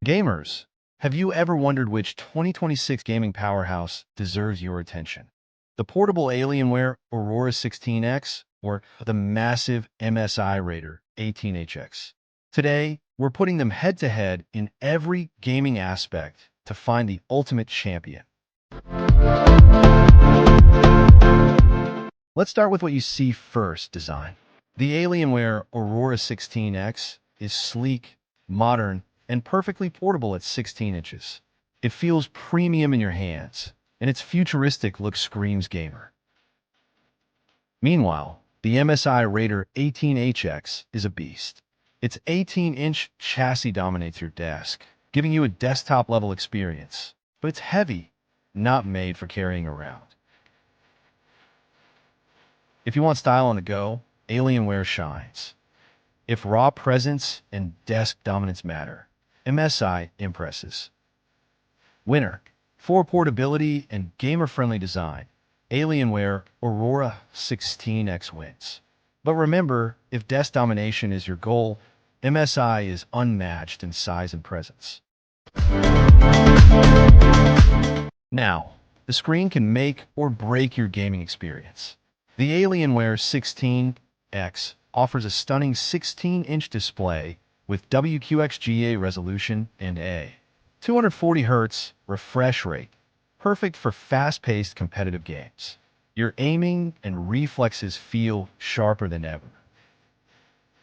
Gamers, have you ever wondered which 2026 gaming powerhouse deserves your attention? The portable Alienware Aurora 16X or the massive MSI Raider 18HX? Today, we're putting them head-to-head in every gaming aspect to find the ultimate champion. Let's start with what you see first: design. The Alienware Aurora 16X is sleek, modern, and perfectly portable at 16 inches. It feels premium in your hands, and its futuristic look screams gamer. Meanwhile, the MSI Raider 18HX is a beast. Its 18-inch chassis dominates your desk, giving you a desktop-level experience. But it's heavy, not made for carrying around. If you want style on the go, Alienware shines. If raw presence and desk dominance matter, MSI impresses. Winner. For portability and gamer-friendly design, Alienware Aurora 16X wins. But remember, if desk domination is your goal, MSI is unmatched in size and presence. Now, the screen can make or break your gaming experience. The Alienware 16X offers a stunning 16-inch display with WQXGA resolution and a 240 Hz refresh rate, perfect for fast-paced competitive games. Your aiming and reflexes feel sharper than ever.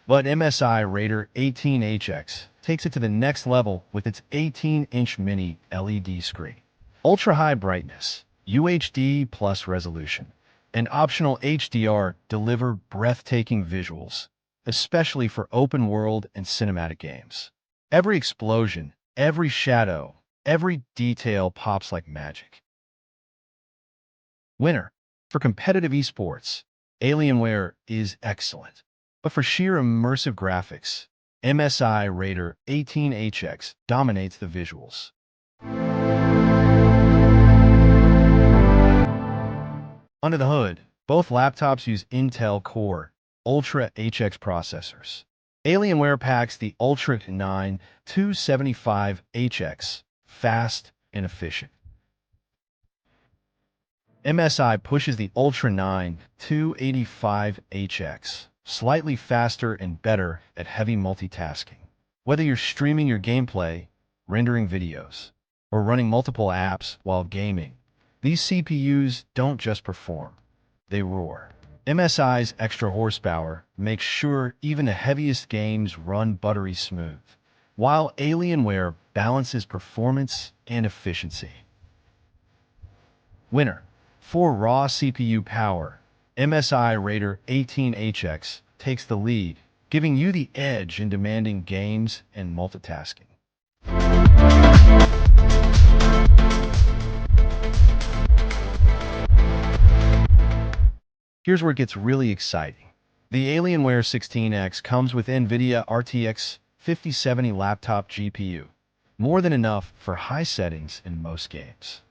But MSI Raider 18HX takes it to the next level with its 18-inch mini LED screen. Ultra-high brightness, UHD plus resolution, and optional HDR deliver breathtaking visuals, especially for open world and cinematic games. Every explosion, every shadow, every detail pops like magic. Winner. For competitive esports, Alienware is excellent. But for sheer immersive graphics, MSI Raider 18HX dominates the visuals. Under the hood, both laptops use Intel Core Ultra HX processors. Alienware packs the Ultra 9 275HX, fast and efficient. MSI pushes the Ultra 9 285HX, slightly faster and better at heavy multitasking. Whether you're streaming your gameplay, rendering videos, or running multiple apps while gaming, these CPUs don't just perform, they roar. MSI's extra horsepower makes sure even the heaviest games run buttery smooth, while Alienware balances performance and efficiency. Winner. For raw CPU power, MSI Raider 18HX takes the lead, giving you the edge in demanding games and multitasking. Here's where it gets really exciting. The Alienware 16X comes with NVIDIA RTX 5070 laptop GPU, more than enough for high settings in most games.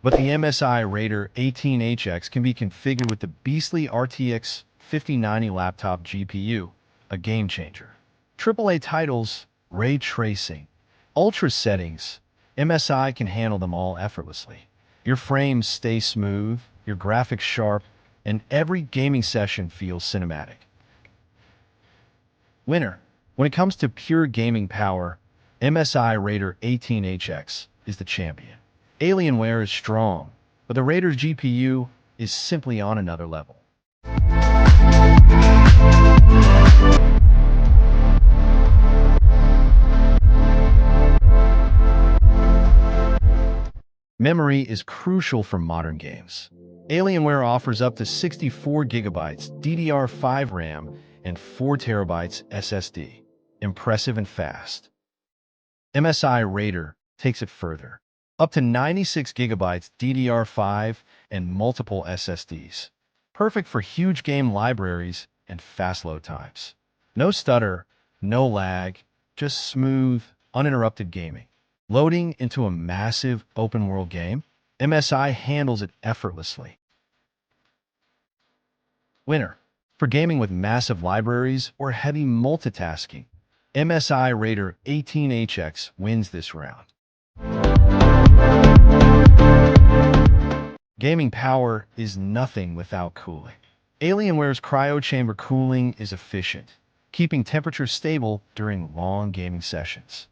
But the MSI Raider 18HX can be configured with the beastly RTX 5090 laptop GPU, a game changer. AAA titles, ray tracing, ultra settings, MSI can handle them all effortlessly. Your frames stay smooth, your graphics sharp, and every gaming session feels cinematic. Winner. When it comes to pure gaming power, MSI Raider 18HX is the champion. Alienware is strong, but the Raider's GPU is simply on another level. Memory is crucial for modern games. Alienware offers up to 64 gigabytes DDR5 RAM and 4 terabytes SSD. Impressive and fast. MSI Raider takes it further. Up to 96 gigabytes DDR5 and multiple SSDs. Perfect for huge game libraries and fast load times. No stutter, no lag, just smooth, uninterrupted gaming. Loading into a massive open-world game, MSI handles it effortlessly. Winner. For gaming with massive libraries or heavy multitasking, MSI Raider 18HX wins this round. Gaming power is nothing without cooling. Alienware's cryo chamber cooling is efficient, keeping temperatures stable during long gaming sessions.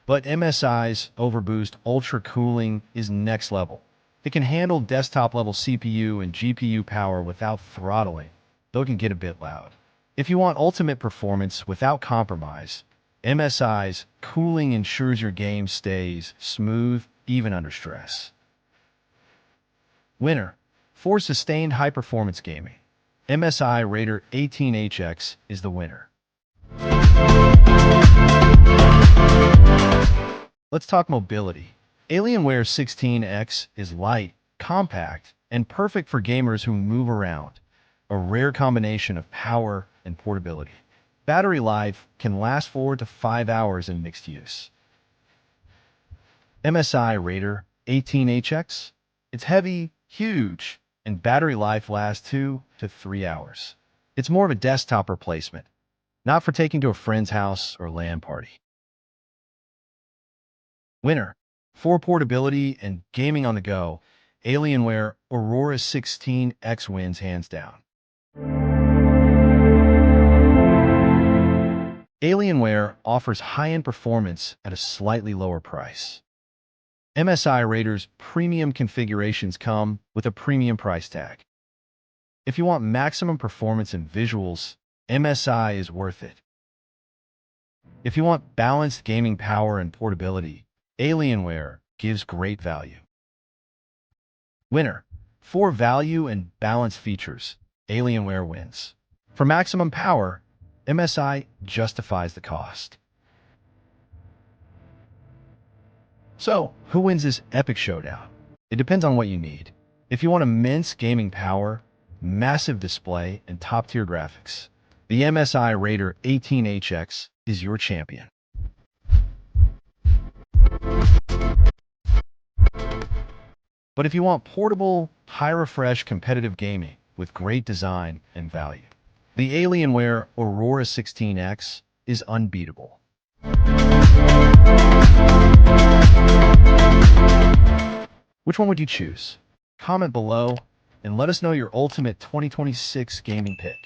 But MSI's Overboost Ultra Cooling is next level. It can handle desktop-level CPU and GPU power without throttling, though it can get a bit loud. If you want ultimate performance without compromise, MSI's cooling ensures your game stays smooth even under stress. Winner. For sustained high-performance gaming, MSI Raider 18HX is the winner. Let's talk mobility. Alienware 16X is light, compact, and perfect for gamers who move around, a rare combination of power and portability. Battery life can last 4 to 5 hours in mixed use. MSI Raider 18HX. It's heavy, huge, and battery life lasts 2 to 3 hours. It's more of a desktop replacement, not for taking to a friend's house or LAN party. Winner. For portability and gaming on the go, Alienware Aurora 16X wins hands down. Alienware offers high-end performance at a slightly lower price. MSI Raider's premium configurations come with a premium price tag. If you want maximum performance and visuals, MSI is worth it. If you want balanced gaming power and portability, Alienware gives great value. Winner. For value and balanced features, Alienware wins. For maximum power, MSI justifies the cost. So, who wins this epic showdown? It depends on what you need. If you want immense gaming power, massive display, and top-tier graphics, the MSI Raider 18HX is your champion. But if you want portable, high-refresh competitive gaming with great design and value, the Alienware Aurora 16X is unbeatable. Which one would you choose? Comment below and let us know your ultimate 2026 gaming pick.